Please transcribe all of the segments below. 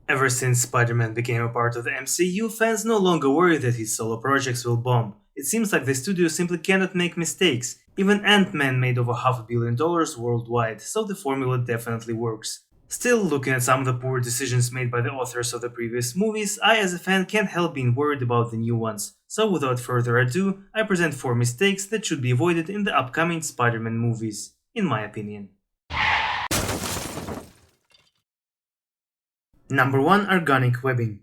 Ever since Spider-Man became a part of the MCU, fans no longer worry that his solo projects will bomb. It seems like the studio simply cannot make mistakes. Even Ant-Man made over $500 million worldwide, so the formula definitely works. Still, looking at some of the poor decisions made by the authors of the previous movies, I as a fan can't help being worried about the new ones. So without further ado, I present 4 mistakes that should be avoided in the upcoming Spider-Man movies, in my opinion. Number 1. Organic webbing.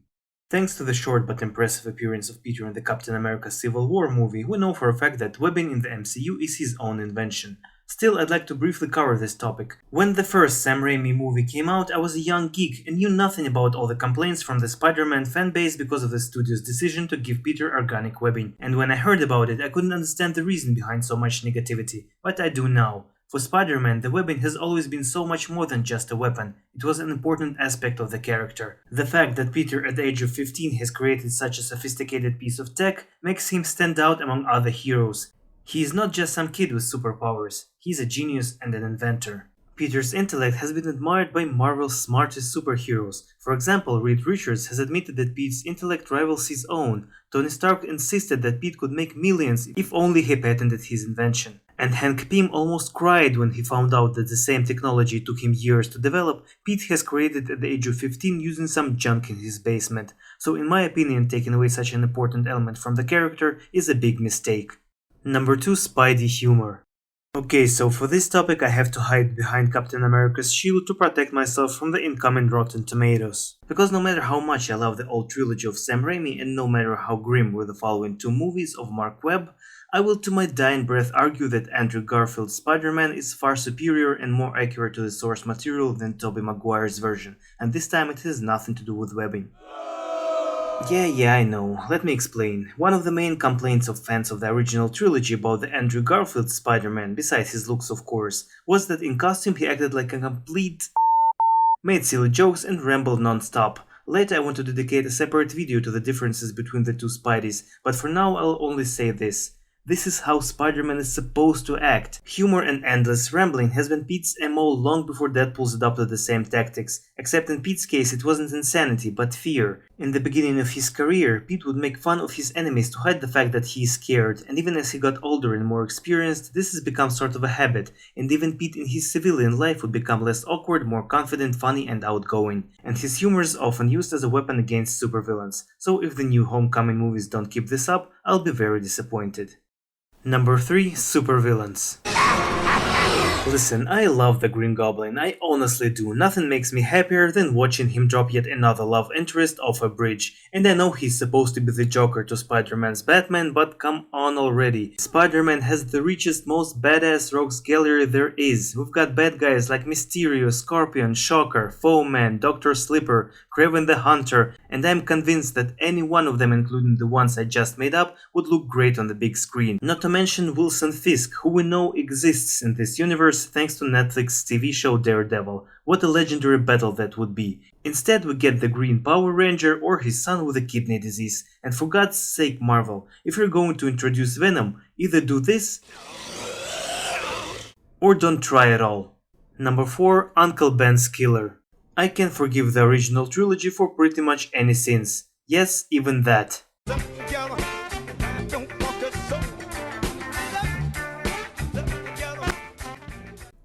Thanks to the short but impressive appearance of Peter in the Captain America Civil War movie, we know for a fact that webbing in the MCU is his own invention. Still, I'd like to briefly cover this topic. When the first Sam Raimi movie came out, I was a young geek and knew nothing about all the complaints from the Spider-Man fanbase because of the studio's decision to give Peter organic webbing. And when I heard about it, I couldn't understand the reason behind so much negativity, but I do now. For Spider-Man, the webbing has always been so much more than just a weapon. It was an important aspect of the character. The fact that Peter at the age of 15 has created such a sophisticated piece of tech makes him stand out among other heroes. He is not just some kid with superpowers, he's a genius and an inventor. Peter's intellect has been admired by Marvel's smartest superheroes. For example, Reed Richards has admitted that Pete's intellect rivals his own. Tony Stark insisted that Pete could make millions if only he patented his invention. And Hank Pym almost cried when he found out that the same technology took him years to develop, Pete has created at the age of 15 using some junk in his basement. So in my opinion, taking away such an important element from the character is a big mistake. Number 2. Spidey humor. Okay, so for this topic I have to hide behind Captain America's shield to protect myself from the incoming Rotten Tomatoes. Because no matter how much I love the old trilogy of Sam Raimi and no matter how grim were the following 2 movies of Mark Webb, I will to my dying breath argue that Andrew Garfield's Spider-Man is far superior and more accurate to the source material than Tobey Maguire's version, and this time it has nothing to do with webbing. Yeah, I know. Let me explain. One of the main complaints of fans of the original trilogy about the Andrew Garfield Spider-Man, besides his looks of course, was that in costume he acted like a complete made silly jokes and rambled non-stop. Later I want to dedicate a separate video to the differences between the two Spideys, but for now I'll only say this. This is how Spider-Man is supposed to act. Humor and endless rambling has been Pete's MO long before Deadpool's adopted the same tactics, except in Pete's case it wasn't insanity, but fear. In the beginning of his career, Pete would make fun of his enemies to hide the fact that he is scared, and even as he got older and more experienced, this has become sort of a habit, and even Pete in his civilian life would become less awkward, more confident, funny and outgoing. And his humor is often used as a weapon against supervillains, so if the new Homecoming movies don't keep this up, I'll be very disappointed. Number 3. Supervillains. Listen, I love the Green Goblin, I honestly do. Nothing makes me happier than watching him drop yet another love interest off a bridge. And I know he's supposed to be the Joker to Spider-Man's Batman, but come on already. Spider-Man has the richest, most badass rogues gallery there is. We've got bad guys like Mysterio, Scorpion, Shocker, Foeman, Dr. Slipper, Kraven the Hunter, and I'm convinced that any one of them, including the ones I just made up, would look great on the big screen. Not to mention Wilson Fisk, who we know exists in this universe thanks to Netflix's TV show Daredevil. What a legendary battle that would be. Instead we get the Green Power Ranger or his son with a kidney disease. And for God's sake, Marvel, if you're going to introduce Venom, either do this or don't try at all. Number 4. Uncle Ben's Killer. I can forgive the original trilogy for pretty much any sins. Yes, even that.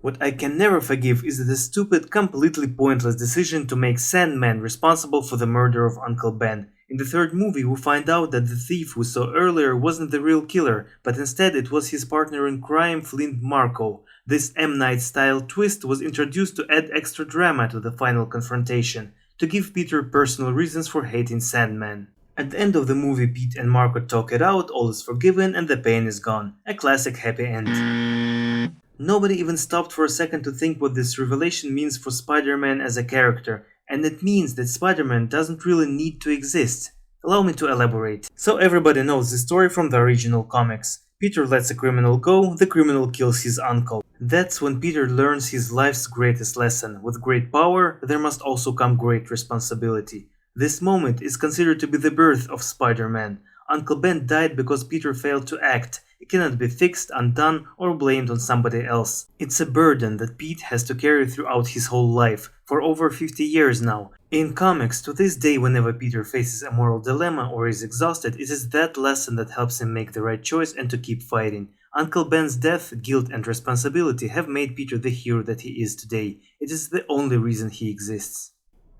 What I can never forgive is the stupid, completely pointless decision to make Sandman responsible for the murder of Uncle Ben. In the third movie we find out that the thief we saw earlier wasn't the real killer, but instead it was his partner in crime, Flint Marko. This M. Night-style twist was introduced to add extra drama to the final confrontation, to give Peter personal reasons for hating Sandman. At the end of the movie, Pete and Marko talk it out, all is forgiven and the pain is gone. A classic happy end. Nobody even stopped for a second to think what this revelation means for Spider-Man as a character, and it means that Spider-Man doesn't really need to exist. Allow me to elaborate. So everybody knows the story from the original comics. Peter lets a criminal go, the criminal kills his uncle. That's when Peter learns his life's greatest lesson. With great power, there must also come great responsibility. This moment is considered to be the birth of Spider-Man. Uncle Ben died because Peter failed to act, It cannot be fixed, undone, or blamed on somebody else. It's a burden that Pete has to carry throughout his whole life, for over 50 years now. In comics, to this day, whenever Peter faces a moral dilemma or is exhausted, it is that lesson that helps him make the right choice and to keep fighting. Uncle Ben's death, guilt, and responsibility have made Peter the hero that he is today. It is the only reason he exists.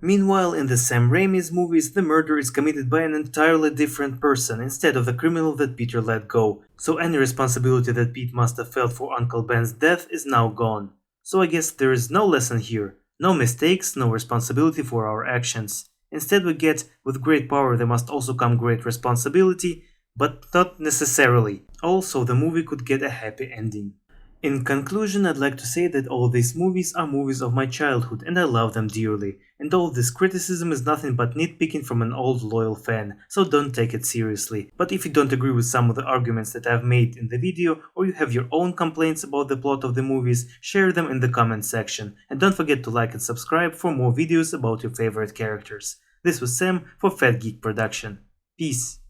Meanwhile, in the Sam Raimi's movies, the murder is committed by an entirely different person instead of the criminal that Peter let go, so any responsibility that Pete must have felt for Uncle Ben's death is now gone. So I guess there is no lesson here, no mistakes, no responsibility for our actions. Instead we get, with great power there must also come great responsibility, but not necessarily. Also, the movie could get a happy ending. In conclusion, I'd like to say that all these movies are movies of my childhood and I love them dearly, and all this criticism is nothing but nitpicking from an old loyal fan, so don't take it seriously. But if you don't agree with some of the arguments that I've made in the video, or you have your own complaints about the plot of the movies, share them in the comment section, and don't forget to like and subscribe for more videos about your favorite characters. This was Sam for Fat Geek Production. Peace.